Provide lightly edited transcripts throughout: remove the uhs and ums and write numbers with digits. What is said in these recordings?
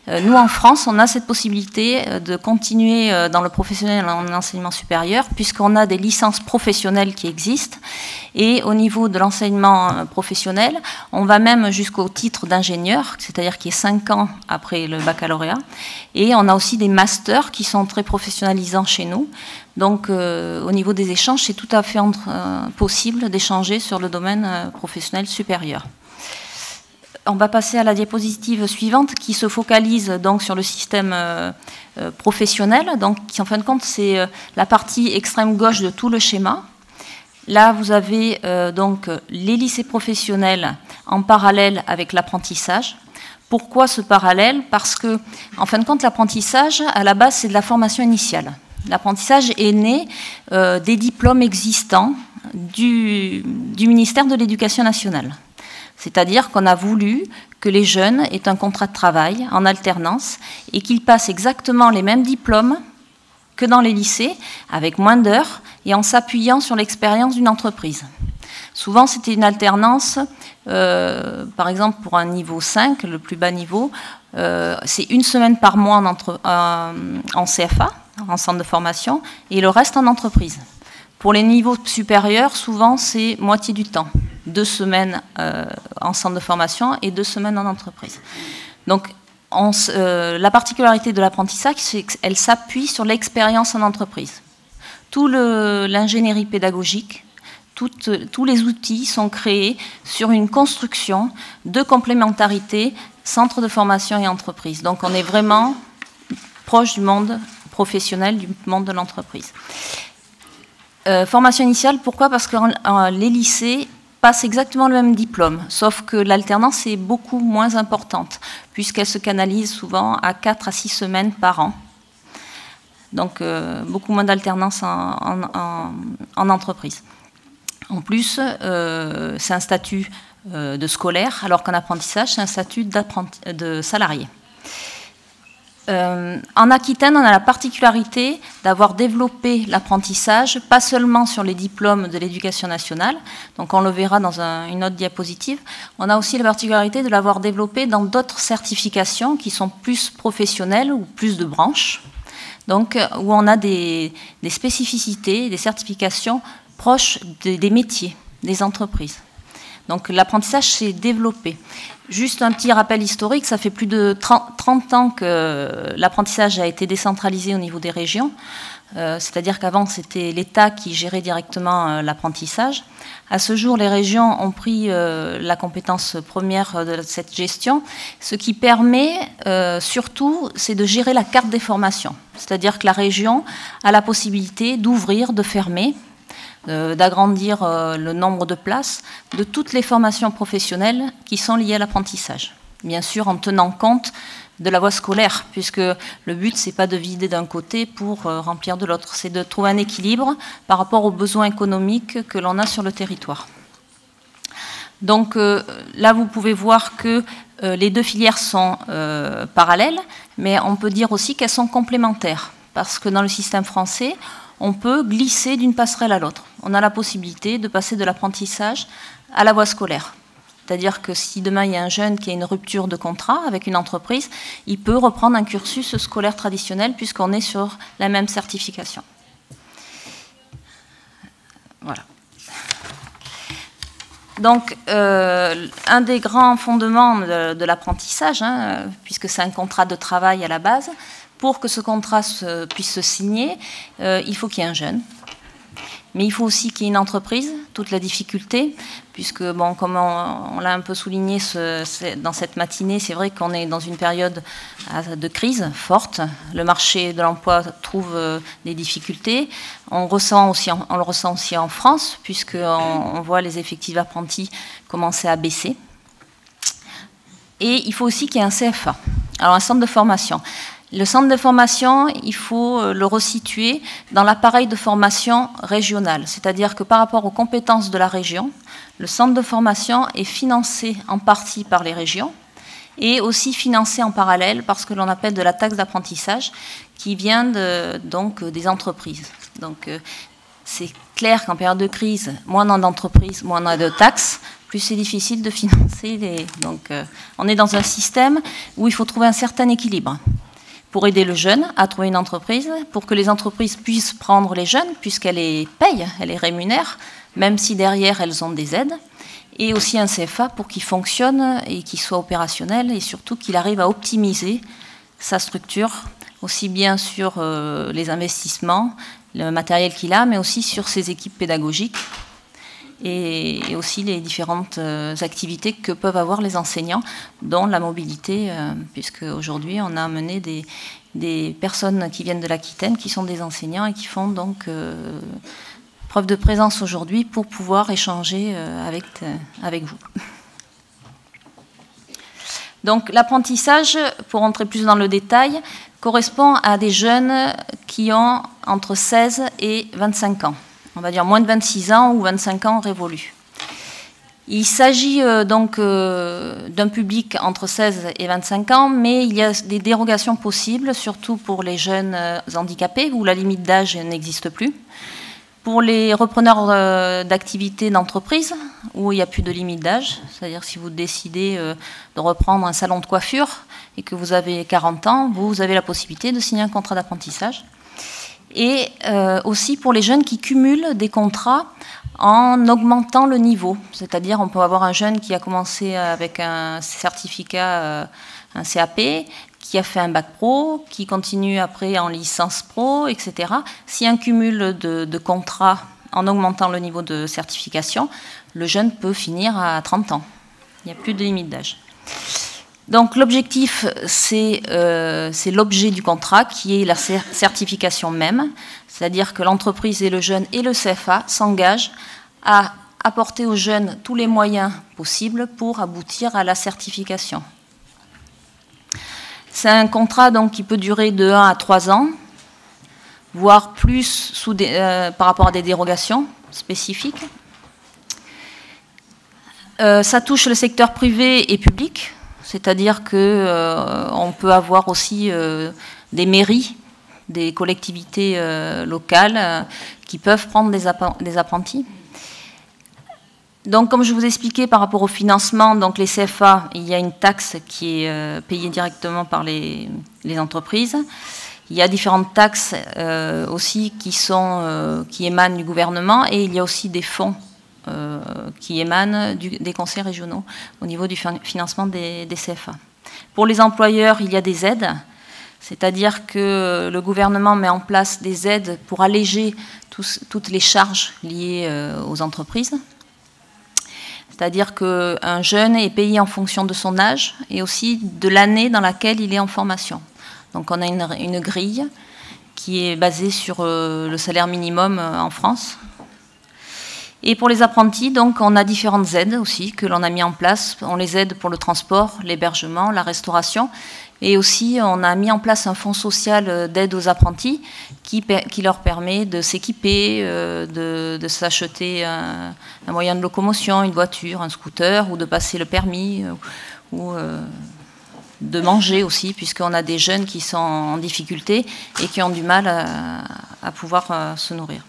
Nous, en France, on a cette possibilité de continuer dans le professionnel en enseignement supérieur, puisqu'on a des licences professionnelles qui existent. Et au niveau de l'enseignement professionnel, on va même jusqu'au titre d'ingénieur, c'est-à-dire qui est 5 ans après le baccalauréat. Et on a aussi des masters qui sont très professionnalisants chez nous. Donc, au niveau des échanges, c'est tout à fait possible d'échanger sur le domaine professionnel supérieur. On va passer à la diapositive suivante qui se focalise donc sur le système professionnel. Donc, qui en fin de compte, c'est la partie extrême gauche de tout le schéma. Là, vous avez donc les lycées professionnels en parallèle avec l'apprentissage. Pourquoi ce parallèle? Parce que, en fin de compte, l'apprentissage, à la base, c'est de la formation initiale. L'apprentissage est né des diplômes existants du ministère de l'Éducation nationale. C'est-à-dire qu'on a voulu que les jeunes aient un contrat de travail en alternance et qu'ils passent exactement les mêmes diplômes que dans les lycées, avec moins d'heures et en s'appuyant sur l'expérience d'une entreprise. Souvent, c'était une alternance, par exemple, pour un niveau 5, le plus bas niveau, c'est 1 semaine par mois en CFA, en centre de formation, et le reste en entreprise. Pour les niveaux supérieurs, souvent, c'est moitié du temps. 2 semaines en centre de formation et 2 semaines en entreprise. Donc, la particularité de l'apprentissage, c'est qu'elle s'appuie sur l'expérience en entreprise. Tout l'ingénierie pédagogique, tous les outils sont créés sur une construction de complémentarité centre de formation et entreprise. Donc, on est vraiment proche du monde professionnel, du monde de l'entreprise. Formation initiale, pourquoi? Parce que les lycées passent exactement le même diplôme, sauf que l'alternance est beaucoup moins importante, puisqu'elle se canalise souvent à 4 à 6 semaines par an. Donc, beaucoup moins d'alternance en entreprise. En plus, c'est un statut de scolaire, alors qu'en apprentissage, c'est un statut de salarié. En Aquitaine, on a la particularité d'avoir développé l'apprentissage, pas seulement sur les diplômes de l'Éducation nationale, donc on le verra dans une autre diapositive, on a aussi la particularité de l'avoir développé dans d'autres certifications qui sont plus professionnelles ou plus de branches, donc où on a des spécificités, des certifications proches des métiers, des entreprises. Donc l'apprentissage s'est développé. Juste un petit rappel historique, ça fait plus de 30 ans que l'apprentissage a été décentralisé au niveau des régions. C'est-à-dire qu'avant, c'était l'État qui gérait directement l'apprentissage. À ce jour, les régions ont pris la compétence première de cette gestion. Ce qui permet, surtout, c'est de gérer la carte des formations. C'est-à-dire que la région a la possibilité d'ouvrir, de fermer, d'agrandir le nombre de places de toutes les formations professionnelles qui sont liées à l'apprentissage. Bien sûr, en tenant compte de la voie scolaire, puisque le but, c'est pas de vider d'un côté pour remplir de l'autre, c'est de trouver un équilibre par rapport aux besoins économiques que l'on a sur le territoire. Donc là, vous pouvez voir que les deux filières sont parallèles, mais on peut dire aussi qu'elles sont complémentaires, parce que dans le système français, on peut glisser d'une passerelle à l'autre. On a la possibilité de passer de l'apprentissage à la voie scolaire. C'est-à-dire que si demain il y a un jeune qui a une rupture de contrat avec une entreprise, il peut reprendre un cursus scolaire traditionnel puisqu'on est sur la même certification. Voilà. Donc, un des grands fondements de l'apprentissage, puisque c'est un contrat de travail à la base, pour que ce contrat puisse se signer, il faut qu'il y ait un jeune. Mais il faut aussi qu'il y ait une entreprise, toute la difficulté, puisque, bon, comme on l'a un peu souligné dans cette matinée, c'est vrai qu'on est dans une période de crise forte. Le marché de l'emploi trouve des difficultés. On le ressent aussi en France, puisqu'on voit les effectifs apprentis commencer à baisser. Et il faut aussi qu'il y ait un CFA, alors un centre de formation. Le centre de formation, il faut le resituer dans l'appareil de formation régional, c'est-à-dire que par rapport aux compétences de la région, le centre de formation est financé en partie par les régions et aussi financé en parallèle par ce que l'on appelle de la taxe d'apprentissage qui vient donc des entreprises. Donc c'est clair qu'en période de crise, moins on a d'entreprises, moins on a de taxes, plus c'est difficile de financer. Donc, on est dans un système où il faut trouver un certain équilibre pour aider le jeune à trouver une entreprise, pour que les entreprises puissent prendre les jeunes, puisqu'elles les payent, elles les rémunèrent, même si derrière elles ont des aides, et aussi un CFA pour qu'il fonctionne et qu'il soit opérationnel, et surtout qu'il arrive à optimiser sa structure, aussi bien sur les investissements, le matériel qu'il a, mais aussi sur ses équipes pédagogiques, et aussi les différentes activités que peuvent avoir les enseignants, dont la mobilité, puisque aujourd'hui on a amené des personnes qui viennent de l'Aquitaine, qui sont des enseignants et qui font donc preuve de présence aujourd'hui pour pouvoir échanger avec vous. Donc l'apprentissage, pour entrer plus dans le détail, correspond à des jeunes qui ont entre 16 et 25 ans. On va dire moins de 26 ans ou 25 ans révolus. Il s'agit donc d'un public entre 16 et 25 ans, mais il y a des dérogations possibles, surtout pour les jeunes handicapés, où la limite d'âge n'existe plus. Pour les repreneurs d'activités d'entreprise, où il n'y a plus de limite d'âge, c'est-à-dire si vous décidez de reprendre un salon de coiffure et que vous avez 40 ans, vous avez la possibilité de signer un contrat d'apprentissage. Et aussi pour les jeunes qui cumulent des contrats en augmentant le niveau. C'est-à-dire on peut avoir un jeune qui a commencé avec un certificat, un CAP, qui a fait un bac pro, qui continue après en licence pro, etc. Si un cumul de contrats en augmentant le niveau de certification, le jeune peut finir à 30 ans. Il n'y a plus de limite d'âge. Donc l'objectif, c'est l'objet du contrat qui est la certification même, c'est-à-dire que l'entreprise et le jeune et le CFA s'engagent à apporter aux jeunes tous les moyens possibles pour aboutir à la certification. C'est un contrat donc, qui peut durer de 1 à 3 ans, voire plus par rapport à des dérogations spécifiques. Ça touche le secteur privé et public. C'est-à-dire qu'on peut avoir aussi des mairies, des collectivités locales qui peuvent prendre des apprentis. Donc, comme je vous expliquais par rapport au financement, donc les CFA, il y a une taxe qui est payée directement par les entreprises. Il y a différentes taxes aussi qui émanent du gouvernement, et il y a aussi des fonds qui émanent des conseils régionaux au niveau du financement des CFA. Pour les employeurs, il y a des aides, c'est-à-dire que le gouvernement met en place des aides pour alléger toutes les charges liées aux entreprises. C'est-à-dire qu'un jeune est payé en fonction de son âge et aussi de l'année dans laquelle il est en formation. Donc on a une grille qui est basée sur le salaire minimum en France. Et pour les apprentis, donc, on a différentes aides aussi que l'on a mis en place. On les aide pour le transport, l'hébergement, la restauration. Et aussi, on a mis en place un fonds social d'aide aux apprentis qui leur permet de s'équiper, de s'acheter un moyen de locomotion, une voiture, un scooter, ou de passer le permis, ou de manger aussi, puisqu'on a des jeunes qui sont en difficulté et qui ont du mal à pouvoir se nourrir.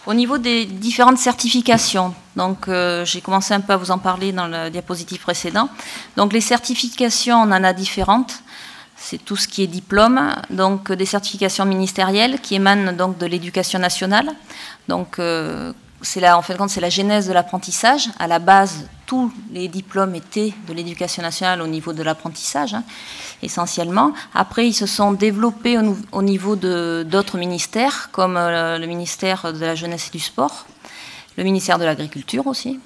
Au niveau des différentes certifications, donc j'ai commencé un peu à vous en parler dans le diapositive précédent. Donc les certifications, on en a différentes. C'est tout ce qui est diplôme, donc des certifications ministérielles qui émanent donc de l'éducation nationale. Donc en fin de compte, c'est la genèse de l'apprentissage. À la base, tous les diplômes étaient de l'éducation nationale au niveau de l'apprentissage, essentiellement. Après, ils se sont développés au niveau d'autres ministères, comme le ministère de la Jeunesse et du Sport, le ministère de l'Agriculture aussi,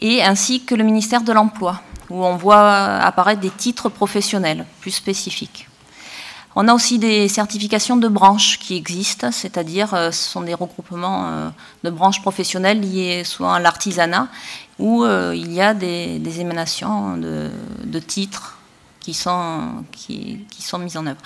et ainsi que le ministère de l'Emploi, où on voit apparaître des titres professionnels plus spécifiques. On a aussi des certifications de branches qui existent, c'est-à-dire ce sont des regroupements de branches professionnelles liées souvent à l'artisanat, où il y a des émanations de titres qui sont mises en œuvre.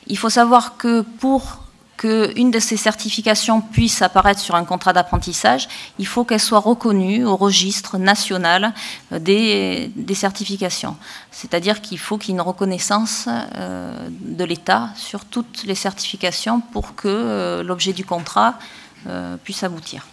Il faut savoir que pour qu'une de ces certifications puisse apparaître sur un contrat d'apprentissage, il faut qu'elle soit reconnue au registre national des certifications. C'est-à-dire qu'il faut qu'il y ait une reconnaissance de l'État sur toutes les certifications pour que l'objet du contrat puisse aboutir.